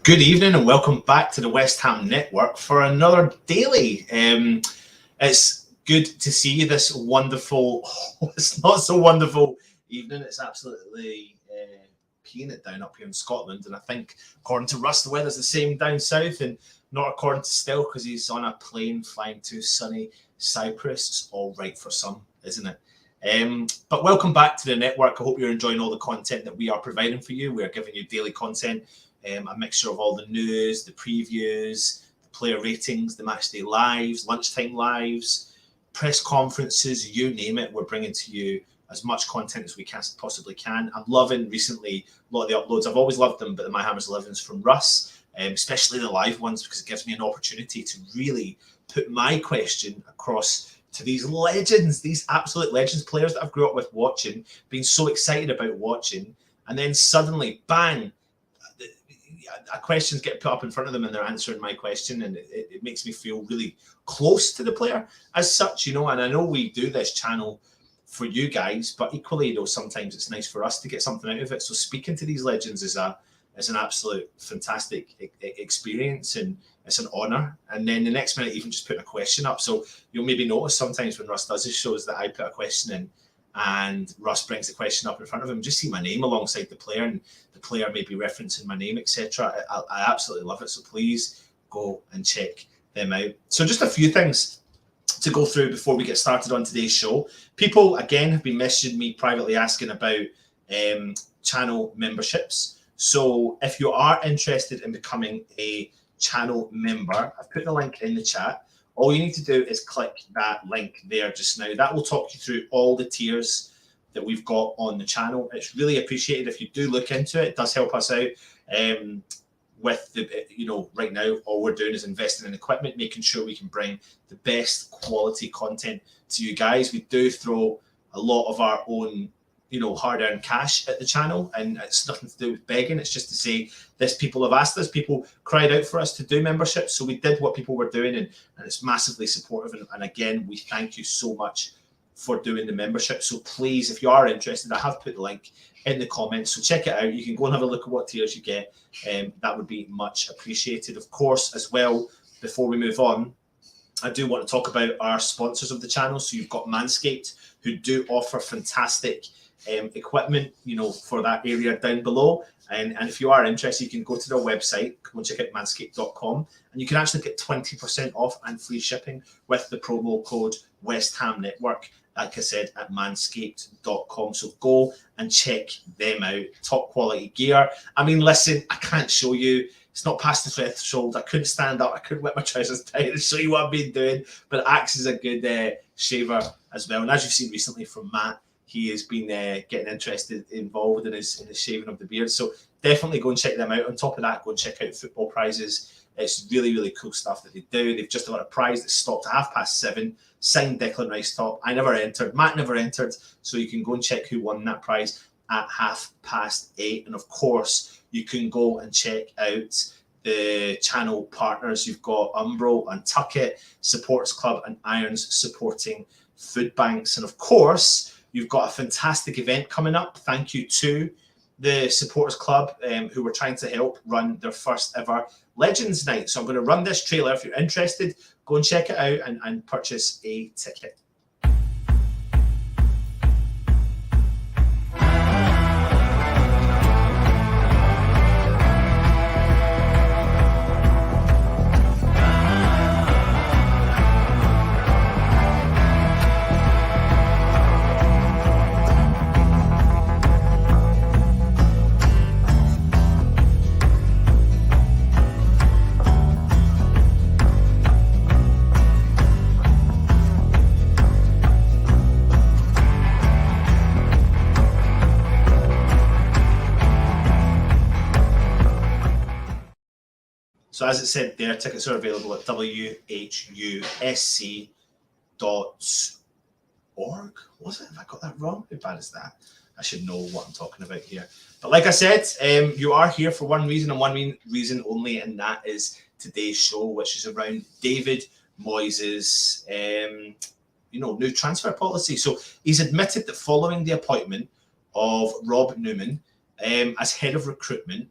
Good evening and welcome back to the West Ham Network for another daily. It's good to see you this wonderful, it's not so wonderful evening. It's absolutely peeing it down up here in Scotland. And I think, according to Russ, the weather's the same down south, and not according to Still, because he's on a plane flying to sunny Cyprus. It's all right for some, isn't it? But welcome back to the network. I hope you're enjoying all the content that we are providing for you. We are giving you daily content. A mixture of all the news, the previews, the player ratings, the matchday lives, lunchtime lives, press conferences, you name it. We're bringing to you as much content as we possibly can. I'm loving recently a lot of the uploads. I've always loved them, but the My Hammers 11s from Russ, especially the live ones, because it gives me an opportunity to really put my question across to these legends, these absolute legends, players that I've grew up with watching, being so excited about watching, and then suddenly, bang, a questions get put up in front of them and they're answering my question, and it makes me feel really close to the player as such, you know. And I know we do this channel for you guys, but equally, you know, sometimes it's nice for us to get something out of it. So speaking to these legends is an absolute fantastic experience, and it's an honour. And then the next minute, even just putting a question up. So you'll maybe notice sometimes when Russ does his shows that I put a question in, and Russ brings the question up in front of him, just see my name alongside the player, and the player may be referencing my name, etc. I absolutely love it. So please go and check them out. So just a few things to go through before we get started on today's show. People, again, have been messaging me privately asking about channel memberships. So if you are interested in becoming a channel member, I've put the link in the chat. All you need to do is click that link there just now. That will talk you through all the tiers that we've got on the channel. It's really appreciated if you do look into it. It does help us out with the, you know, right now, all we're doing is investing in equipment, making sure we can bring the best quality content to you guys. We do throw a lot of our own, you know, hard-earned cash at the channel, and it's nothing to do with begging. It's just to say this, people have asked us, people cried out for us to do memberships, so we did what people were doing, and it's massively supportive. And again, we thank you so much for doing the membership. So please, if you are interested, I have put the link in the comments, so check it out. You can go and have a look at what tiers you get. That would be much appreciated. Of course, as well, before we move on, I do want to talk about our sponsors of the channel. So you've got Manscaped, who do offer fantastic equipment, you know, for that area down below. And if you are interested, you can go to their website, go and check out manscaped.com, and you can actually get 20% off and free shipping with the promo code West Ham Network, like I said, at manscaped.com. So go and check them out. Top quality gear. I mean, listen, I can't show you. It's not past the threshold. I couldn't stand up. I couldn't whip my trousers tight and show you what I've been doing. But Axe is a good shaver as well. And as you've seen recently from Matt, he has been getting involved in his shaving of the beard. So definitely go and check them out. On top of that, go and check out Football Prizes. It's really, really cool stuff that they do. They've just got a prize that stopped at 7:30. Signed Declan Rice top. I never entered. Matt never entered. So you can go and check who won that prize at 8:30. And of course, you can go and check out the channel partners. You've got Umbro and Tuckett, Supporters Club and Irons supporting food banks. And of course, you've got a fantastic event coming up. Thank you to the Supporters Club who were trying to help run their first ever Legends Night. So I'm going to run this trailer. If you're interested, go and check it out and purchase a ticket. So as it said there, tickets are available at whusc.org. Was it? Have I got that wrong? How bad is that? I should know what I'm talking about here. But like I said, you are here for one reason and one reason only, and that is today's show, which is around David Moyes' new transfer policy. So he's admitted that following the appointment of Rob Newman as head of recruitment,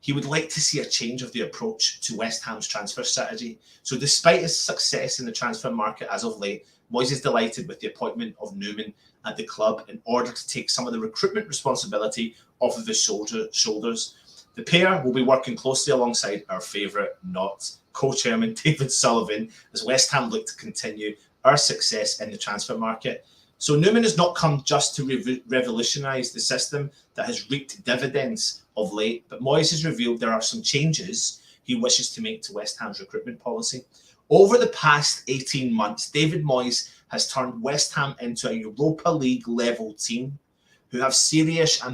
he would like to see a change of the approach to West Ham's transfer strategy. So despite his success in the transfer market as of late, Moyes is delighted with the appointment of Newman at the club in order to take some of the recruitment responsibility off of his shoulders. The pair will be working closely alongside our favourite co-chairman David Sullivan as West Ham look to continue our success in the transfer market. So Newman has not come just to revolutionise the system that has reaped dividends of late, but Moyes has revealed there are some changes he wishes to make to West Ham's recruitment policy. Over the past 18 months, David Moyes has turned West Ham into a Europa League level team who have serious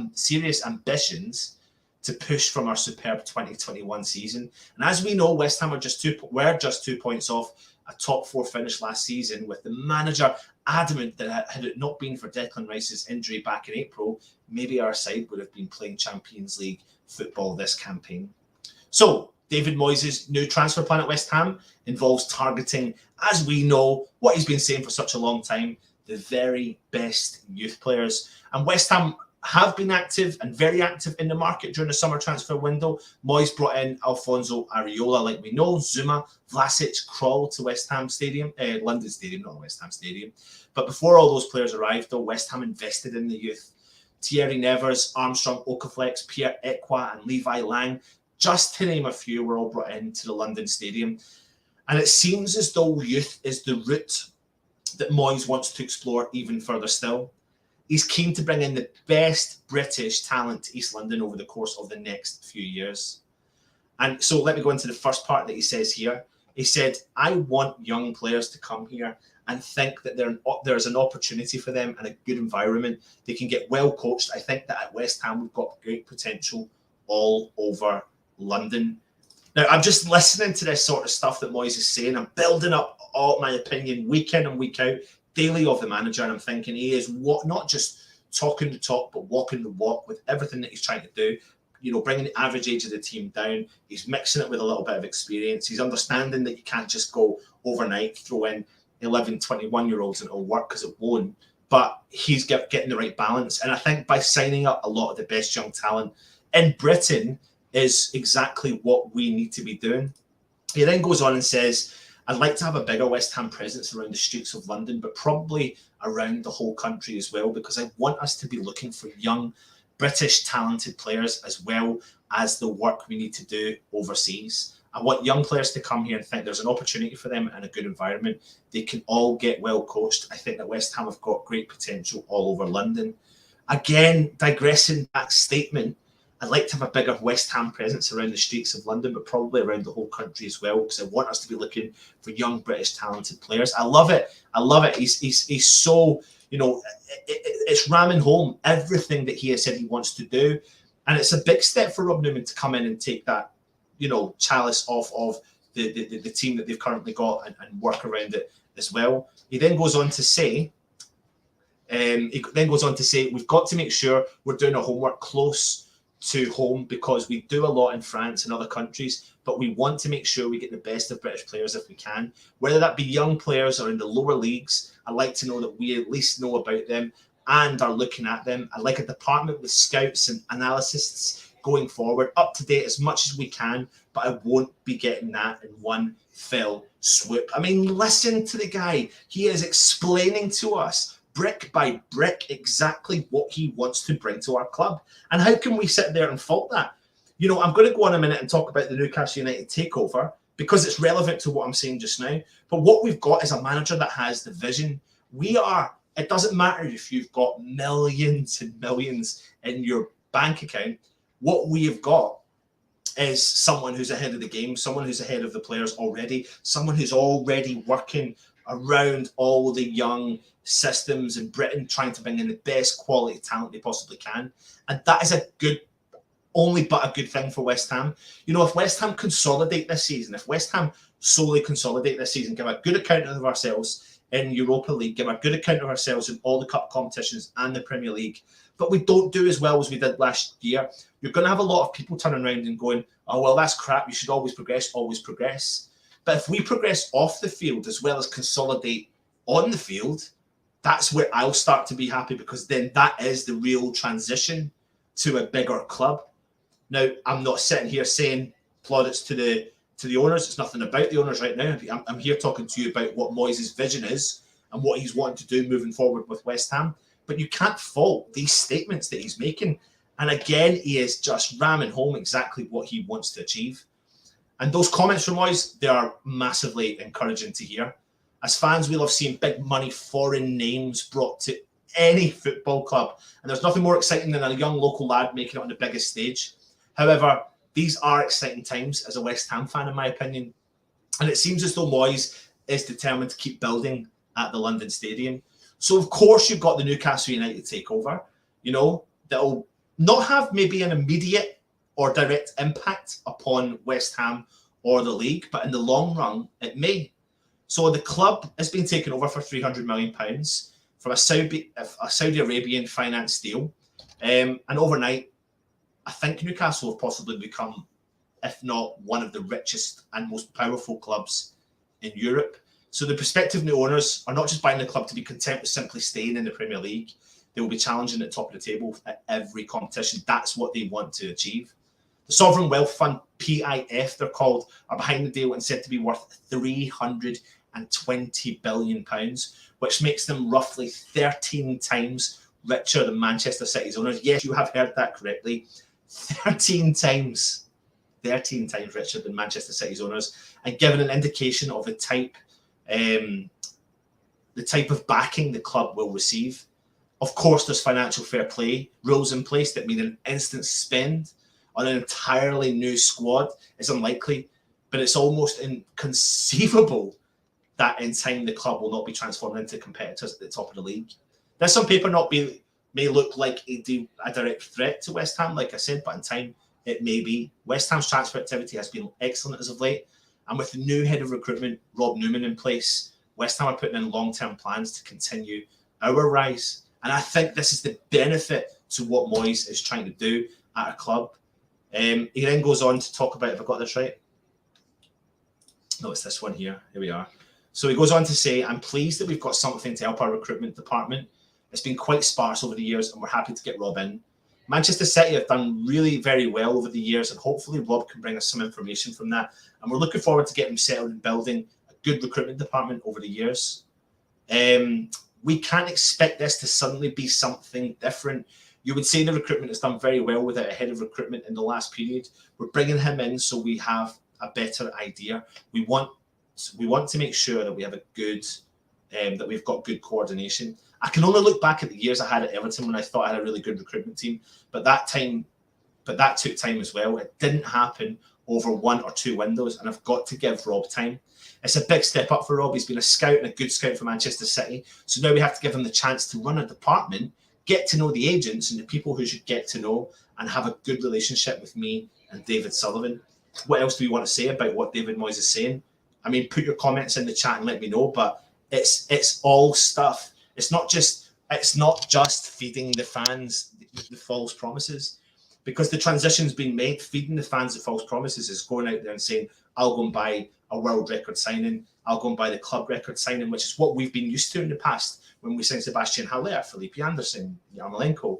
ambitions to push from our superb 2021 season. And as we know, West Ham were just 2 points off a top 4 finish last season, with the manager adamant that had it not been for Declan Rice's injury back in April, maybe our side would have been playing Champions League football this campaign. So David Moyes' new transfer plan at West Ham involves targeting, as we know, what he's been saying for such a long time, the very best youth players. And West Ham have been active and very active in the market during the summer transfer window. Moyes brought in Alfonso Areola, like we know, Zuma, Vlasic, Krul to West Ham Stadium, London Stadium, not West Ham Stadium. But before all those players arrived, though, West Ham invested in the youth. Thierry Nevers, Armstrong Okaflex, Pierre Ekwa and Levi Lang, just to name a few, were all brought into the London Stadium. And it seems as though youth is the route that Moyes wants to explore even further still. He's keen to bring in the best British talent to East London over the course of the next few years. And so let me go into the first part that he says here. He said, I want young players to come here and think that there's an opportunity for them and a good environment. They can get well coached. I think that at West Ham, we've got great potential all over London. Now, I'm just listening to this sort of stuff that Moyes is saying. I'm building up all my opinion week in and week out, daily of the manager, and I'm thinking he is not just talking the talk, but walking the walk with everything that he's trying to do. Bringing the average age of the team down. He's mixing it with a little bit of experience. He's understanding that you can't just go overnight, throw in 11, 21-year-olds and it'll work, because it won't. But he's getting the right balance. And I think by signing up a lot of the best young talent in Britain is exactly what we need to be doing. He then goes on and says, I'd like to have a bigger West Ham presence around the streets of London, but probably around the whole country as well, because I want us to be looking for young British talented players as well as the work we need to do overseas. I want young players to come here and think there's an opportunity for them in a good environment. They can all get well coached. I think that West Ham have got great potential all over London. Again, digressing that statement, I'd like to have a bigger West Ham presence around the streets of London, but probably around the whole country as well, because I want us to be looking for young British talented players. I love it. I love it. He's so, it's ramming home everything that he has said he wants to do. And it's a big step for Rob Newman to come in and take that, chalice off of the team that they've currently got and work around it as well. He then goes on to say, we've got to make sure we're doing our homework close to home, because we do a lot in France and other countries, but we want to make sure we get the best of British players if we can, whether that be young players or in the lower leagues. I like to know that we at least know about them and are looking at them. I like a department with scouts and analysts going forward, up to date as much as we can, but I won't be getting that in one fell swoop. I mean, listen to the guy. He is explaining to us brick by brick exactly what he wants to bring to our club. And how can we sit there and fault that? I'm going to go on a minute and talk about the Newcastle United takeover, because it's relevant to what I'm saying just now. But what we've got is a manager that has the vision. It doesn't matter if you've got millions and millions in your bank account. What we have got is someone who's ahead of the game, someone who's ahead of the players already, someone who's already working around all the young systems in Britain, trying to bring in the best quality talent they possibly can. And that is a good only but a good thing for West Ham. You know, if West Ham consolidate this season, if West Ham solely consolidate this season, give a good account of ourselves in Europa League, give a good account of ourselves in all the cup competitions and the Premier League, but we don't do as well as we did last year, you're going to have a lot of people turning around and going, oh, well, that's crap. You should always progress, always progress. But if we progress off the field as well as consolidate on the field, that's where I'll start to be happy, because then that is the real transition to a bigger club. Now, I'm not sitting here saying plaudits to the owners. It's nothing about the owners right now. I'm here talking to you about what Moyes' vision is and what he's wanting to do moving forward with West Ham. But you can't fault these statements that he's making. And again, he is just ramming home exactly what he wants to achieve. And those comments from Moyes, they are massively encouraging to hear. As fans, we love seeing big money foreign names brought to any football club. And there's nothing more exciting than a young local lad making it on the biggest stage. However, these are exciting times as a West Ham fan, in my opinion. And it seems as though Moyes is determined to keep building at the London Stadium. So, of course, you've got the Newcastle United takeover, you know, that'll not have maybe an immediate or direct impact upon West Ham or the league, but in the long run, it may. So the club has been taken over for £300 million from a Saudi Arabian finance deal. And overnight, I think Newcastle have possibly become, if not one of the richest and most powerful clubs in Europe. So the prospective new owners are not just buying the club to be content with simply staying in the Premier League. They will be challenging at the top of the table at every competition. That's what they want to achieve. The Sovereign Wealth Fund, PIF, they're called, are behind the deal and said to be worth £320 billion, which makes them roughly 13 times richer than Manchester City's owners. Yes, you have heard that correctly. 13 times richer than Manchester City's owners, and given an indication of the type of backing the club will receive. Of course, there's financial fair play rules in place that mean an instant spend on an entirely new squad is unlikely, but it's almost inconceivable that in time the club will not be transformed into competitors at the top of the league. This on paper may look like a direct threat to West Ham, like I said, but in time it may be. West Ham's transfer activity has been excellent as of late, and with the new head of recruitment, Rob Newman, in place, West Ham are putting in long-term plans to continue our rise. And I think this is the benefit to what Moyes is trying to do at a club. He then goes on to talk about, if I got this right? No, it's this one here. Here we are. So he goes on to say, I'm pleased that we've got something to help our recruitment department. It's been quite sparse over the years, and we're happy to get Rob in. Manchester City have done really very well over the years, and hopefully Rob can bring us some information from that. And we're looking forward to getting him settled and building a good recruitment department over the years. We can't expect this to suddenly be something different. You would say the recruitment has done very well without a head of recruitment in the last period. We're bringing him in so we have a better idea. We want to make sure that we have a good, that we've got good coordination. I can only look back at the years I had at Everton when I thought I had a really good recruitment team, but that took time as well. It didn't happen over one or two windows, and I've got to give Rob time. It's a big step up for Rob. He's been a scout and a good scout for Manchester City. So now we have to give him the chance to run a department, get to know the agents and the people who should get to know, and have a good relationship with me and David Sullivan. What else do we want to say about what David Moyes is saying? I mean, put your comments in the chat and let me know, but it's all stuff. It's not just feeding the fans the false promises, because the transition's been made. Feeding the fans the false promises is going out there and saying, I'll go and buy a world record signing, I'll go and buy the club record signing, which is what we've been used to in the past when we signed Sebastian Haller, Felipe Anderson, Yarmolenko,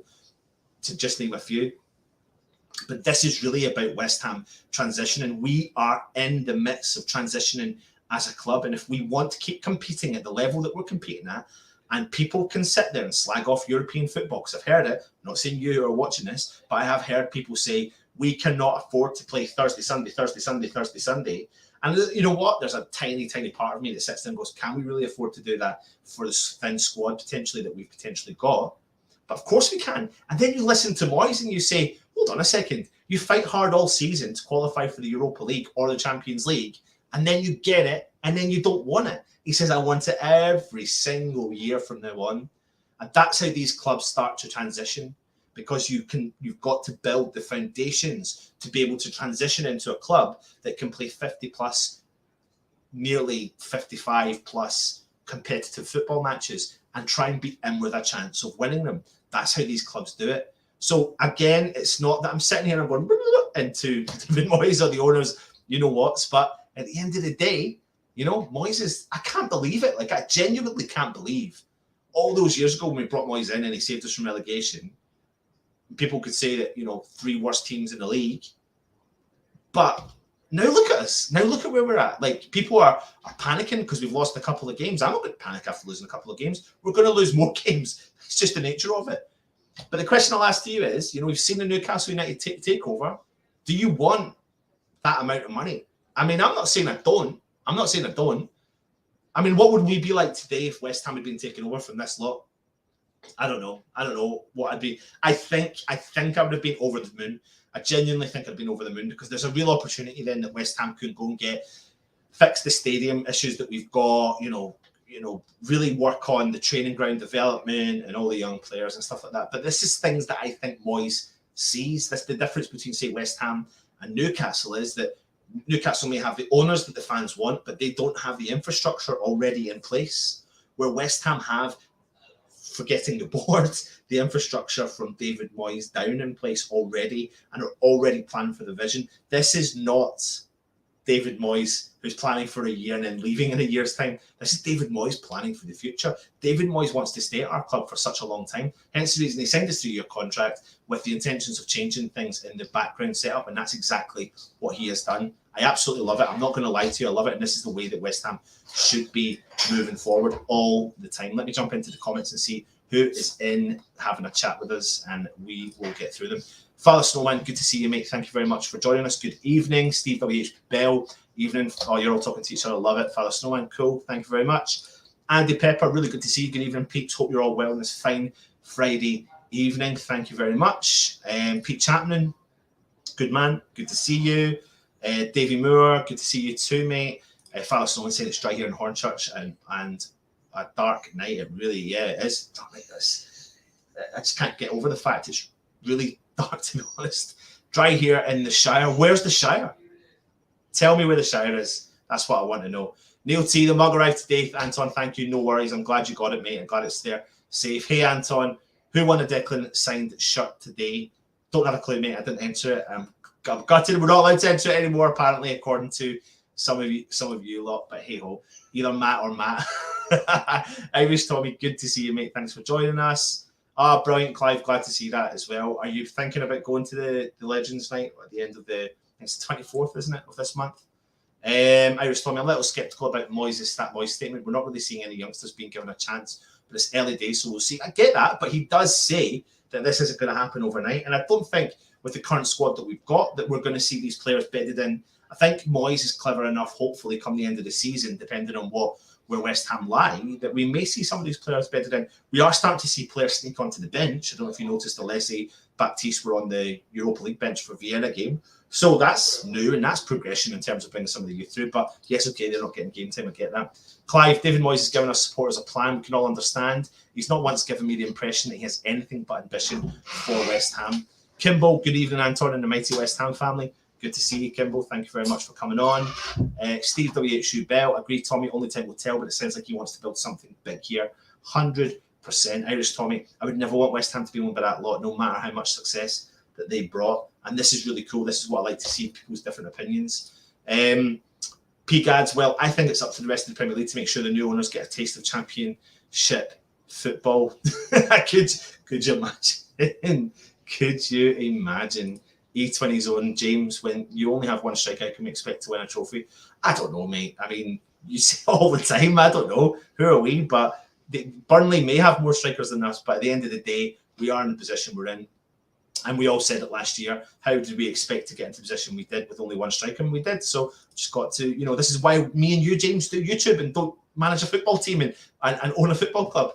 to just name a few. But this is really about West Ham transitioning. We are in the midst of transitioning as a club, and if we want to keep competing at the level that we're competing at, and people can sit there and slag off European football, because I've heard it, I'm not saying you are watching this, but I have heard people say, we cannot afford to play Thursday, Sunday. And you know what? There's a tiny, tiny part of me that sits there and goes, can we really afford to do that for this thin squad potentially that we've potentially got? But of course we can. And then you listen to Moyes and you say, hold on a second. You fight hard all season to qualify for the Europa League or the Champions League, and then you get it, and then you don't want it. He says, I want it every single year from now on. And that's how these clubs start to transition. because you've got to build the foundations to be able to transition into a club that can play 50 plus, nearly 55 plus competitive football matches and try and beat in with a chance of winning them. That's how these clubs do it. So again, it's not that I'm sitting here and I'm going into David Moyes or the owners, you know what, but at the end of the day, you know, Moyes is, I can't believe it. Like, I genuinely can't believe all those years ago when we brought Moyes in and he saved us from relegation, people could say that, you know, 3 worst teams in the league. But now look at us. Now look at where we're at. Like, people are panicking because we've lost a couple of games. I'm not going to panic after losing a couple of games. We're going to lose more games. It's just the nature of it. But the question I'll ask to you is, you know, we've seen the Newcastle United takeover. Do you want that amount of money? I mean, I'm not saying I don't. I mean, what would we be like today if West Ham had been taken over from this lot? I don't know. I don't know what I'd be. I think I would have been over the moon. I genuinely think I'd been over the moon, because there's a real opportunity then that West Ham could go and fix the stadium issues that we've got, you know, really work on the training ground development and all the young players and stuff like that. But this is things that I think Moyes sees. That's the difference between, say, West Ham and Newcastle, is that Newcastle may have the owners that the fans want, but they don't have the infrastructure already in place, where West Ham have, forgetting the board, the infrastructure from David Moyes down in place already and are already planning for the vision. This is not David Moyes who's planning for a year and then leaving in a year's time. This is David Moyes planning for the future. David Moyes wants to stay at our club for such a long time. Hence the reason he signed a 3-year contract with the intentions of changing things in the background setup, and that's exactly what he has done. I absolutely love it. I'm not going to lie to you. I love it, and this is the way that West Ham should be moving forward all the time. Let me jump into the comments and see who is in having a chat with us, and we will get through them. Father Snowman, good to see you, mate. Thank you very much for joining us. Good evening. Steve W.H. Bell, evening. Oh, you're all talking to each other. Love it. Father Snowman, cool. Thank you very much. Andy Pepper, really good to see you. Good evening, Pete. Hope you're all well on this fine Friday evening. Thank you very much. Pete Chapman, good man. Good to see you. Davy Moore, good to see you too, mate. Father Snowman saying it's dry here in Hornchurch and a dark night. It really, yeah, it is. I just can't get over the fact it's really dark, to be honest. Dry here in the Shire. Where's the Shire? Tell me where the Shire is. That's what I want to know. Neil T, the mug arrived today. Anton, thank you. No worries. I'm glad you got it, mate. I'm glad it's there safe. Hey, Anton, who won a Declan signed shirt today? Don't have a clue, mate. I didn't enter it. I'm gutted. We're not allowed to enter it anymore, apparently, according to some of you lot. But hey ho, either Matt or Matt. Irish Tommy, good to see you, mate. Thanks for joining us. Ah, brilliant, Clive. Glad to see that as well. Are you thinking about going to the Legends night at the end of it's the 24th, isn't it, of this month? Irish Tommy, I'm a little sceptical about Moyes' statement. We're not really seeing any youngsters being given a chance, but it's early days, so we'll see. I get that, but he does say that this isn't going to happen overnight, and I don't think with the current squad that we've got that we're going to see these players bedded in. I think Moyes is clever enough, hopefully, come the end of the season, depending on where West Ham lie, that we may see some of these players bedded in. We are starting to see players sneak onto the bench. I don't know if you noticed, Alessi, Baptiste were on the Europa League bench for Vienna game. So that's new, and that's progression in terms of bringing some of the youth through. But yes, okay, they're not getting game time. I get that. Clive, David Moyes has given us supporters a plan. We can all understand. He's not once given me the impression that he has anything but ambition for West Ham. Kimball, good evening, Anton and the mighty West Ham family. Good to see you, Kimball. Thank you very much for coming on. Steve W.H. Bell, agree, Tommy, only time will tell, but it sounds like he wants to build something big here. 100%. Irish Tommy, I would never want West Ham to be owned by that lot, no matter how much success that they brought. And this is really cool. This is what I like to see, people's different opinions. P. Gads, well, I think it's up to the rest of the Premier League to make sure the new owners get a taste of championship football. Could you imagine? Could you imagine? E20's own James, when you only have one striker, how can we expect to win a trophy? I don't know, mate. I mean, you say all the time, I don't know. Who are we? But Burnley may have more strikers than us, but at the end of the day, we are in the position we're in. And we all said it last year. How did we expect to get into the position we did with only one striker? And we did. So just got to, this is why me and you, James, do YouTube and don't manage a football team and own a football club.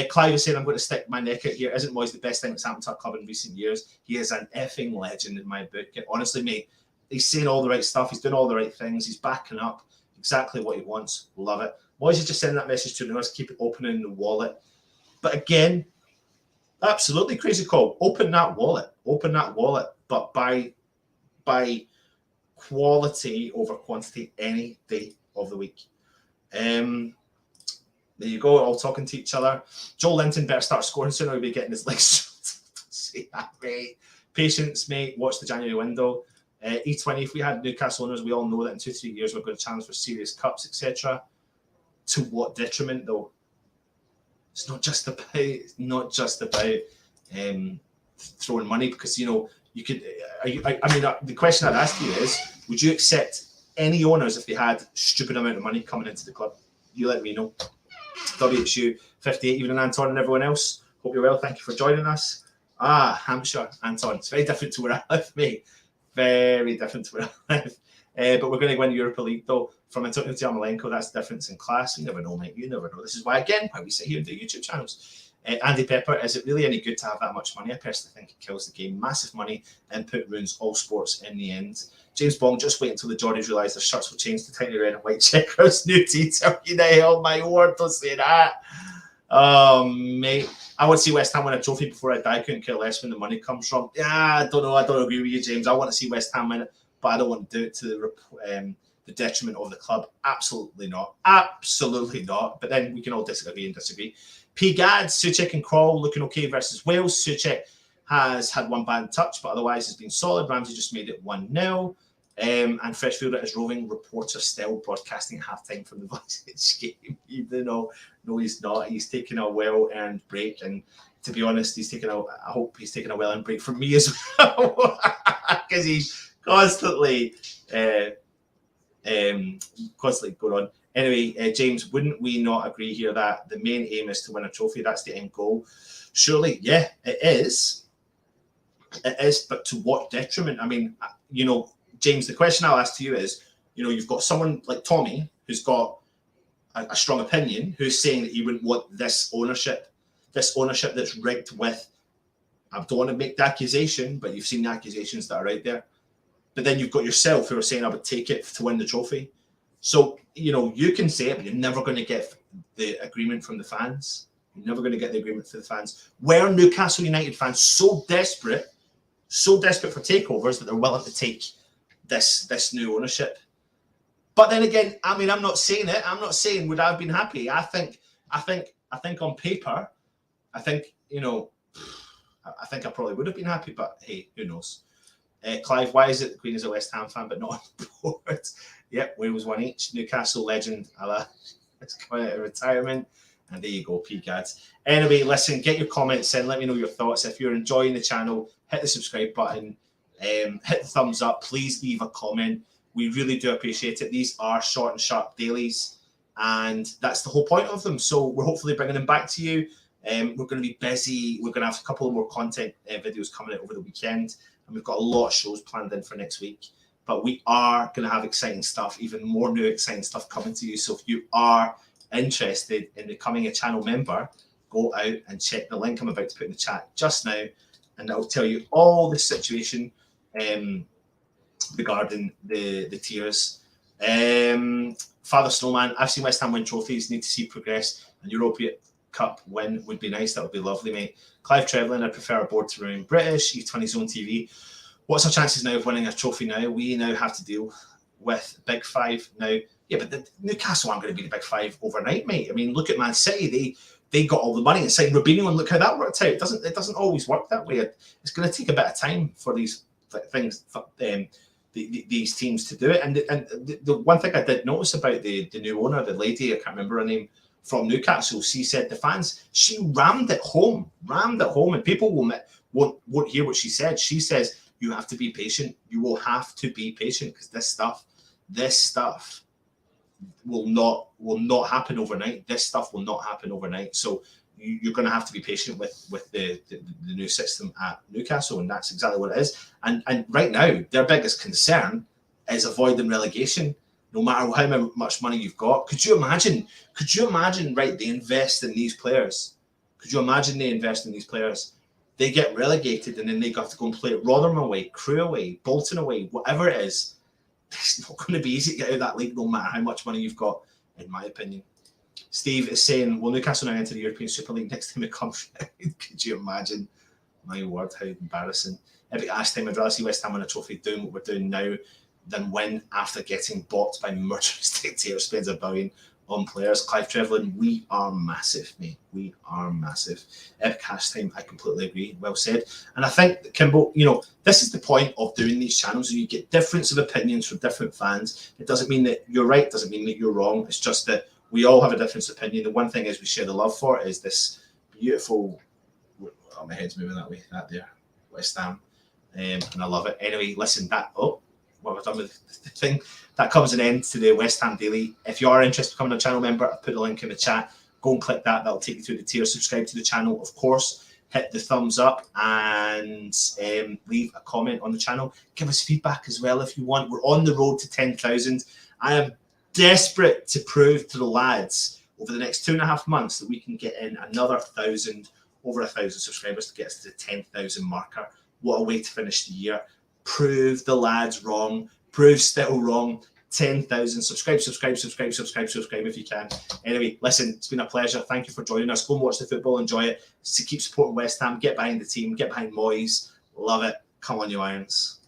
Clive is saying, I'm going to stick my neck out here. Isn't Moyes the best thing that's happened to our club in recent years? He is an effing legend in my book. Honestly, mate, he's saying all the right stuff. He's doing all the right things. He's backing up exactly what he wants. Love it. Moyes is just sending that message to the nurse, keep it open in the wallet. But again, Absolutely crazy call. Open that wallet, but by quality over quantity any day of the week. There you go, all talking to each other. Joel Linton better start scoring soon or he'll be getting his legs. Say that, mate. Patience, mate. Watch the January window. E20, if we had Newcastle owners, we all know that in 2-3 years we're going to challenge for serious cups, etc. To what detriment, though? It's not just about throwing money, because you could. The question I'd ask you is, would you accept any owners if they had stupid amount of money coming into the club? You let me know. WHU 58, even Anton and everyone else. Hope you're well. Thank you for joining us. Hampshire, Anton. It's very different to where I live, mate. Very different to where I live. But we're going to win Europa League, though. From Antonio to Yarmolenko, that's the difference in class. You never know, mate. You never know. This is why we sit here and do YouTube channels. Andy Pepper, is it really any good to have that much money? I personally think it kills the game. Massive money, input ruins all sports in the end. James Bond, just wait until the Geordies realise their shirts will change to tiny red and white checkers. New detail. You the hell, my word, don't say that. Oh, mate. I want to see West Ham win a trophy before I die. Couldn't care less when the money comes from. Yeah, I don't know. I don't agree with you, James. I want to see West Ham win it, but I don't want to do it to the detriment of the club. Absolutely not. Absolutely not. But then we can all disagree and disagree. P. Gads, Souček and Krall looking okay versus Wales. Souček has had one bad touch, but otherwise has been solid. Ramsey just made it 1-0. And Freshfielder is roving reporter still broadcasting halftime from the Village game. Even though, no, he's not. He's taking a well-earned break. And to be honest, I hope he's taking a well-earned break from me as well. Because he's constantly going on. Anyway, James, wouldn't we not agree here that the main aim is to win a trophy? That's the end goal. Surely, yeah, it is. It is, but to what detriment? I mean, James, the question I'll ask to you is, you've got someone like Tommy who's got a strong opinion, who's saying that he wouldn't want this ownership that's rigged with, I don't want to make the accusation, but you've seen the accusations that are out there. But then you've got yourself who are saying, I would take it to win the trophy. So, you can say it, but you're never going to get the agreement from the fans. You're never going to get the agreement from the fans. Were Newcastle United fans so desperate for takeovers that they're willing to take this new ownership? But then again, I'm not saying it. I'm not saying would I have been happy. I think on paper, I think I probably would have been happy, but hey, who knows? Clive, why is it the Queen is a West Ham fan but not on board? Yep, Wales won each. Newcastle legend is coming out of retirement. And there you go, PGADs. Anyway, listen, get your comments in. Let me know your thoughts. If you're enjoying the channel, hit the subscribe button. Hit the thumbs up. Please leave a comment. We really do appreciate it. These are short and sharp dailies, and that's the whole point of them. So we're hopefully bringing them back to you. We're going to be busy. We're going to have a couple of more content videos coming out over the weekend, and we've got a lot of shows planned in for next week. But we are going to have exciting stuff, even more new exciting stuff coming to you. So if you are interested in becoming a channel member, go out and check the link I'm about to put in the chat just now, and I'll tell you all the situation regarding the tiers. Father Snowman, I've seen West Ham win trophies, need to see progress, and Europa Cup win would be nice. That would be lovely, mate. Clive Trevlin, I prefer a board to remain British. E20 Zone TV. What's our chances now of winning a trophy now? We now have to deal with Big Five now. Yeah, but the Newcastle aren't going to be the Big Five overnight, mate. I mean, look at Man City. They got all the money and signed Robinho, and look how that worked out. It doesn't always work that way. It's going to take a bit of time for these things, these teams to do it. And the one thing I did notice about the new owner, the lady, I can't remember her name, from Newcastle, she said the fans, she rammed it home, and people won't hear what she said. She says, you have to be patient. You will have to be patient, because this stuff will not happen overnight. This stuff will not happen overnight. So you're going to have to be patient with the new system at Newcastle, and that's exactly what it is. And right now, their biggest concern is avoiding relegation, no matter how much money you've got. Could you imagine, right, they invest in these players. Could you imagine they invest in these players? They get relegated, and then they got to go and play Rotherham away, Crewe away, Bolton away, whatever it is. It's not going to be easy to get out of that league, no matter how much money you've got, in my opinion. Steve is saying, will Newcastle now enter the European Super League next time it comes? Could you imagine? My word, how embarrassing. Every last time I'd rather see West Ham win a trophy doing what we're doing now than win after getting bought by murderous dictators spends $1 billion on players. Clive Trevelyan, we are massive, mate. We are massive. Epic cash time, I completely agree. Well said. And I think, Kimbo, you know, this is the point of doing these channels. You get difference of opinions from different fans. It doesn't mean that you're right, doesn't mean that you're wrong. It's just that we all have a different opinion. The one thing is we share the love for is this beautiful, oh, my head's moving that way, that there, West Ham. And I love it. Anyway, listen, that, oh, what have I done with the thing? That comes an end to the West Ham Daily. If you are interested in becoming a channel member, I've put the link in the chat. Go and click that. That'll take you through the tier. Subscribe to the channel, of course. Hit the thumbs up and leave a comment on the channel. Give us feedback as well if you want. We're on the road to 10,000. I am desperate to prove to the lads over the next 2.5 months that we can get in another 1,000, over 1,000 subscribers to get us to the 10,000 marker. What a way to finish the year. Prove the lads wrong. Prove still wrong. 10,000. Subscribe if you can. Anyway, listen, it's been a pleasure. Thank you for joining us. Go and watch the football. Enjoy it. Keep supporting West Ham. Get behind the team. Get behind Moyes. Love it. Come on, you Irons.